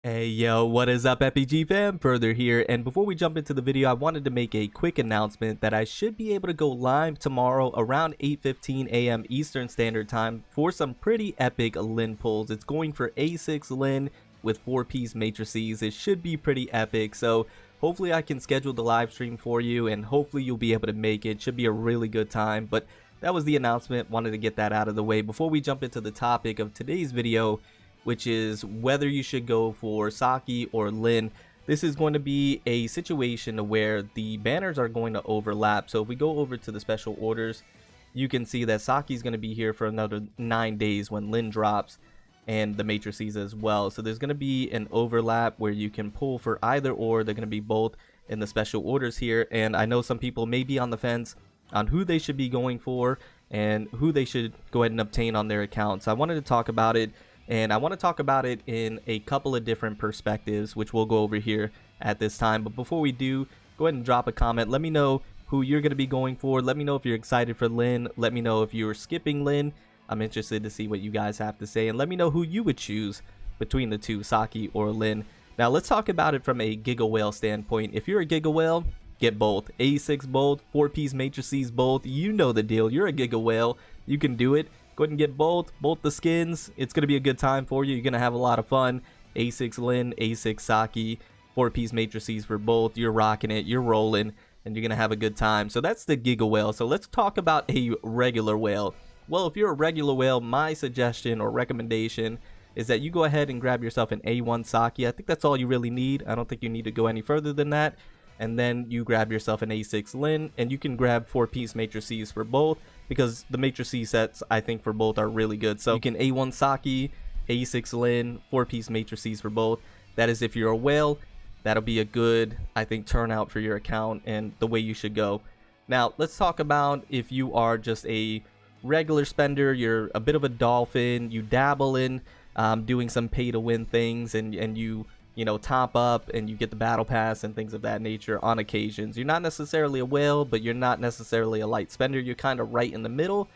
Hey yo, what is up FPG fam? Further here, and before we jump into the video, I wanted to make a quick announcement that I should be able to go live tomorrow around 8:15 a.m. Eastern Standard Time for some pretty epic Lin pulls. It's going for A6 Lin with 4-piece matrices. It should be pretty epic, so hopefully I can schedule the live stream for you and hopefully you'll be able to make it. Should be a really good time, but that was the announcement. Wanted to get that out of the way before we jump into the topic of today's video, which is whether you should go for Saki or Lin. This is going to be a situation where the banners are going to overlap. So if we go over to the special orders, you can see that Saki is going to be here for another 9 days when Lin drops, and the matrices as well. So there's going to be an overlap where you can pull for either or. They're going to be both in the special orders here, and I know some people may be on the fence on who they should be going for and who they should go ahead and obtain on their accounts. I wanted to talk about it, and I want to talk about it in a couple of different perspectives, which we'll go over here at this time. But before we do, go ahead and drop a comment. Let me know who you're going to be going for. Let me know if you're excited for Lin. Let me know if you're skipping Lin. I'm interested to see what you guys have to say. And let me know who you would choose between the two, Saki or Lin. Now, let's talk about it from a Giga Whale standpoint. If you're a Giga Whale, get both. A6 both, 4-piece matrices both. You know the deal. You're a Giga Whale. You can do it. Go ahead and get both the skins. It's going to be a good time for you. You're going to have a lot of fun. A6 Lin, A6 Saki, 4-piece matrices for both. You're rocking it. You're rolling. And you're going to have a good time. So that's the Giga Whale. So let's talk about a regular whale. Well, if you're a regular whale, my suggestion or recommendation is that you go ahead and grab yourself an A1 Saki. I think that's all you really need. I don't think you need to go any further than that. And then you grab yourself an A6 Lin, and you can grab 4-piece matrices for both, because the matrices sets I think for both are really good. So you can A1 Saki, A6 Lin, 4-piece matrices for both. That is if you're a whale. That'll be a good, I think, turnout for your account and the way you should go. Now let's talk about if you are just a regular spender, you're a bit of a dolphin, you dabble in doing some pay to win things, and you know, top up and you get the battle pass and things of that nature on occasions. You're not necessarily a whale, but you're not necessarily a light spender. You're kind of right in the middle.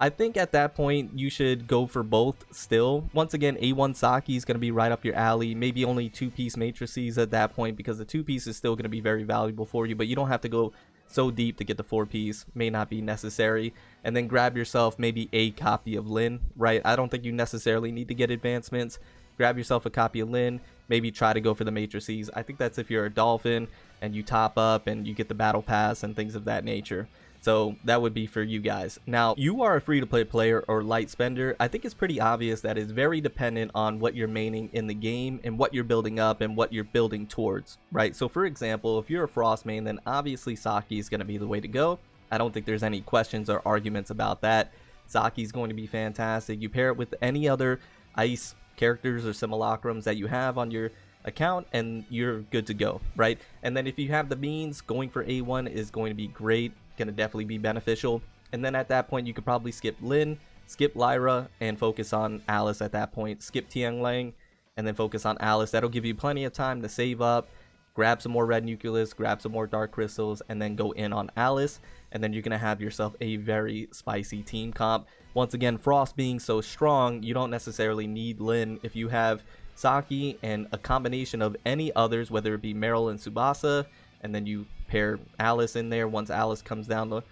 I think at that point you should go for both still. Once again, A1 Saki is going to be right up your alley. Maybe only 2-piece matrices at that point, because the 2-piece is still going to be very valuable for you, but you don't have to go so deep to get the 4-piece. May not be necessary. And then grab yourself maybe a copy of Lin, right? I don't think you necessarily need to get advancements. Grab yourself a copy of Lin. Maybe try to go for the matrices. I think that's if you're a dolphin and you top up and you get the battle pass and things of that nature. So that would be for you guys. Now, you are a free-to-play player or light spender. I think it's pretty obvious that it's very dependent on what you're maining in the game and what you're building up and what you're building towards, right? So for example, if you're a Frost main, then obviously Saki is going to be the way to go. I don't think there's any questions or arguments about that. Saki is going to be fantastic. You pair it with any other ice characters or simulacrums that you have on your account and you're good to go, right? And then if you have the means, going for A1 is going to be great, gonna definitely be beneficial. And then at that point you could probably skip Lin, skip Lyra, and focus on Alice at that point. Skip Tianlang and then focus on Alice. That'll give you plenty of time to save up, grab some more red nucleus, grab some more dark crystals, and then go in on Alice. And then you're gonna have yourself a very spicy team comp. Once again, Frost being so strong, you don't necessarily need Lin. If you have Saki and a combination of any others, whether it be Meryl and Tsubasa, and then you pair Alice in there, once Alice comes down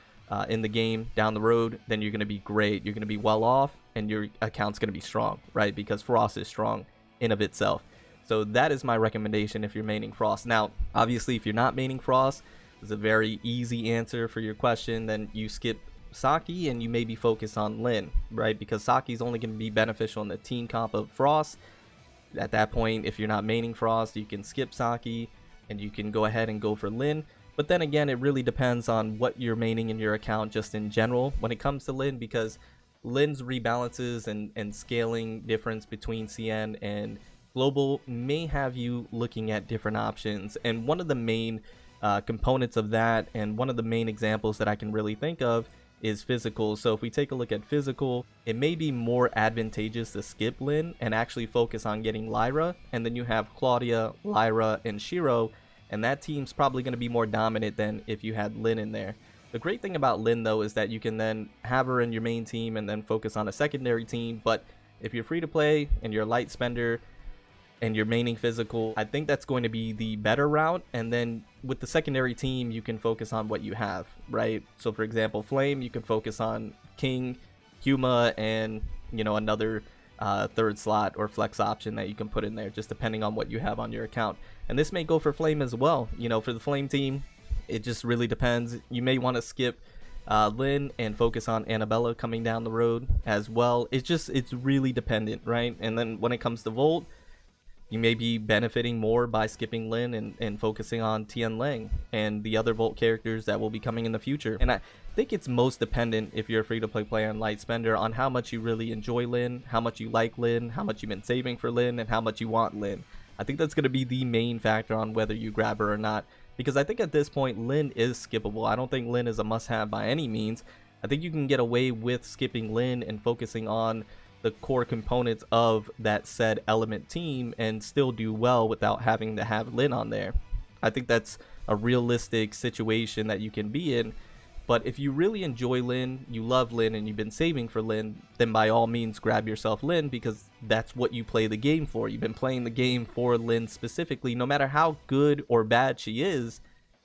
in the game down the road, then you're going to be great. You're going to be well off, and your account's going to be strong, right? Because Frost is strong in of itself. So that is my recommendation if you're maining Frost. Now, obviously, if you're not maining Frost, it's a very easy answer for your question. Then you skip Saki and you maybe focus on Lin, right? Because Saki is only going to be beneficial in the team comp of Frost. At that point, if you're not maining Frost, you can skip Saki and you can go ahead and go for Lin. But then again, it really depends on what you're maining in your account just in general when it comes to Lin, because Lin's rebalances and scaling difference between CN and global may have you looking at different options. And one of the main components of that, and one of the main examples that I can really think of, is physical. So if we take a look at physical, it may be more advantageous to skip Lin and actually focus on getting Lyra, and then you have Claudia, Lyra, and Shiro, and that team's probably going to be more dominant than if you had Lin in there. The great thing about Lin though is that you can then have her in your main team and then focus on a secondary team. But if you're free to play and you're a light spender and you're maining physical, I think that's going to be the better route. And then with the secondary team, you can focus on what you have, right? So for example, Flame, you can focus on King, Huma, and another third slot or flex option that you can put in there, just depending on what you have on your account. And this may go for Flame as well. For the Flame team, it just really depends. You may want to skip Lin and focus on Annabella coming down the road as well. It's really dependent, right? And then when it comes to Volt, you may be benefiting more by skipping Lin and focusing on Tian Lang and the other Volt characters that will be coming in the future. And I think it's most dependent, if you're a free-to-play player on Light Spender, on how much you really enjoy Lin, how much you like Lin, how much you've been saving for Lin, and how much you want Lin. I think that's going to be the main factor on whether you grab her or not, because I think at this point Lin is skippable. I don't think Lin is a must-have by any means. I think you can get away with skipping Lin and focusing on the core components of that said element team and still do well without having to have Lin on there. I think that's a realistic situation that you can be in. But if you really enjoy Lin, you love Lin, and you've been saving for Lin, then by all means grab yourself Lin, because that's what you play the game for. You've been playing the game for Lin specifically. No matter how good or bad she is,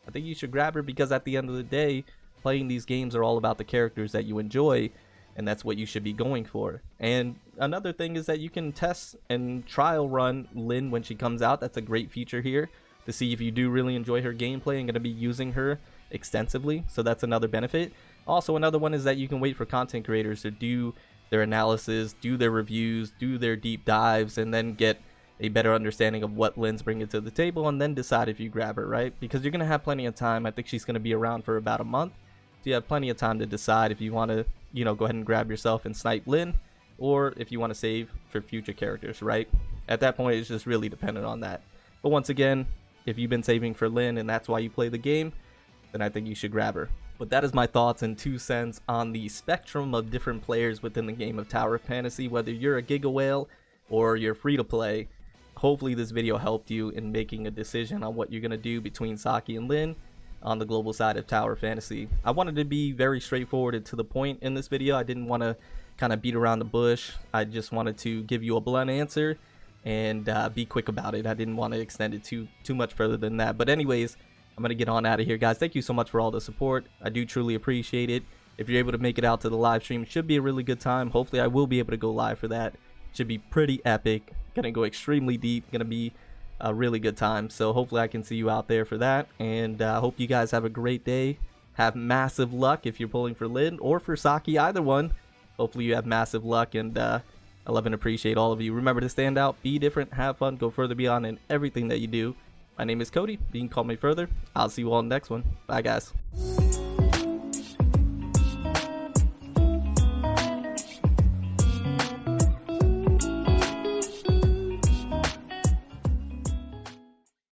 I think you should grab her, because at the end of the day, playing these games are all about the characters that you enjoy, and that's what you should be going for. And another thing is that you can test and trial run Lin when she comes out. That's a great feature here to see if you do really enjoy her gameplay and going to be using her extensively. So that's another benefit. Also, another one is that you can wait for content creators to do their analysis, do their reviews, do their deep dives, and then get a better understanding of what Lin's bringing to the table, and then decide if you grab her, right? Because you're going to have plenty of time. I think she's going to be around for about a month. So you have plenty of time to decide if you want to go ahead and grab yourself and snipe Lin, or if you want to save for future characters, right? At that point, it's just really dependent on that. But once again, if you've been saving for Lin and that's why you play the game, then I think you should grab her. But that is my thoughts and 2 cents on the spectrum of different players within the game of Tower of Fantasy, whether you're a Giga Whale or you're free to play. Hopefully this video helped you in making a decision on what you're going to do between Saki and Lin on the global side of Tower Fantasy. I wanted to be very straightforward and to the point in this video. I didn't want to kind of beat around the bush. I just wanted to give you a blunt answer and be quick about it. I didn't want to extend it too much further than that. But anyways, I'm going to get on out of here, guys. Thank you so much for all the support. I do truly appreciate it. If you're able to make it out to the live stream, it should be a really good time. Hopefully I will be able to go live for that. It should be pretty epic. Gonna go extremely deep. Gonna be a really good time. So hopefully I can see you out there for that. And I hope you guys have a great day. Have massive luck if you're pulling for Lin or for Saki, either one. Hopefully you have massive luck, and I love and appreciate all of you. Remember to stand out, be different, have fun, go further beyond in everything that you do. My name is Cody. You can call me further. I'll see you all in the next one. Bye, guys.